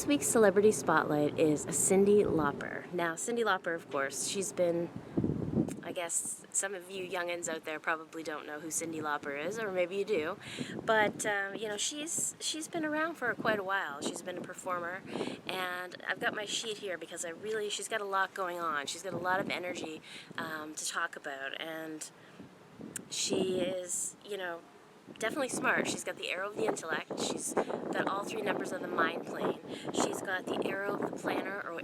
This week's Celebrity Spotlight is Cyndi Lauper. Now, Cyndi Lauper, of course, she's been, I guess some of you youngins out there probably don't know who Cyndi Lauper is, or maybe you do, but she's been around for quite a while. She's been a performer, and I've got my sheet here because she's got a lot going on. She's got a lot of energy to talk about, and she is, definitely smart. She's got the arrow of the intellect. She's got all three numbers of the mind plane. She's got the arrow of the planner, or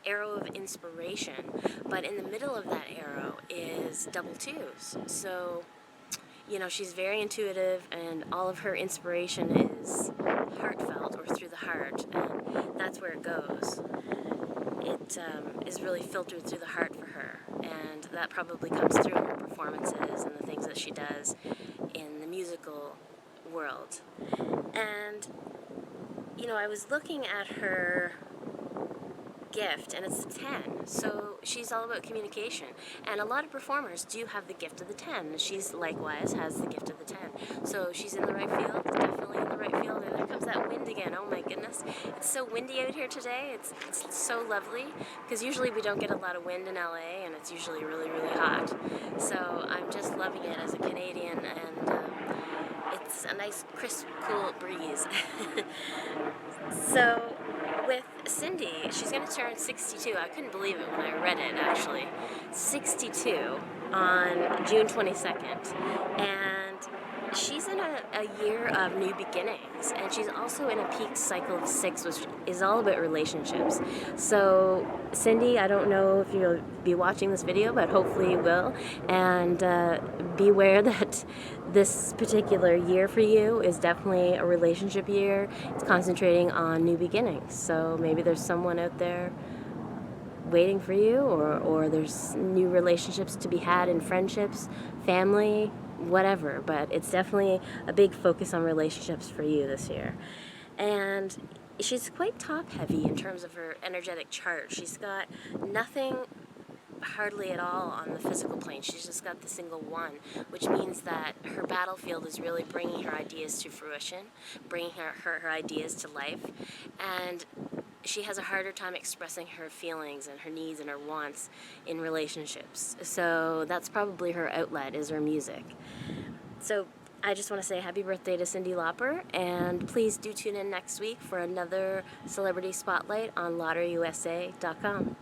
arrow of inspiration. But in the middle of that arrow is double twos. So, she's very intuitive, and all of her inspiration is heartfelt, or through the heart, and that's where it goes. It is really filtered through the heart for her, and that probably comes through in her performances and the things that she does in the musical world. And, I was looking at her gift, and it's the 10, so she's all about communication, and a lot of performers do have the gift of the 10. She's likewise has the gift of the 10, so she's in the right field, definitely in the right field. And there comes that wind again. Oh my goodness, it's so windy out here today. It's so lovely, because usually we don't get a lot of wind in LA, and it's usually really, really hot, so I'm just loving it as a Canadian, and it's a nice crisp, cool breeze. So with Cyndi, she's going to turn 62. I couldn't believe it when I read it, actually. 62 on June 22nd. And she's in a year of new beginnings. And she's also in a peak cycle of 6, which is all about relationships. So, Cyndi, I don't know if you'll be watching this video, but hopefully you will. And beware that this particular year for you is definitely a relationship year. It's concentrating on new beginnings. So maybe there's someone out there waiting for you, or there's new relationships to be had in friendships, family, whatever. But it's definitely a big focus on relationships for you this year. And she's quite top heavy in terms of her energetic chart. She's got nothing hardly at all on the physical plane. She's just got the single 1, which means that her battlefield is really bringing her ideas to fruition, bringing her ideas to life, and she has a harder time expressing her feelings and her needs and her wants in relationships. So that's probably her outlet, is her music. So I just want to say happy birthday to Cyndi Lauper, and please do tune in next week for another Celebrity Spotlight on LotteryUSA.com.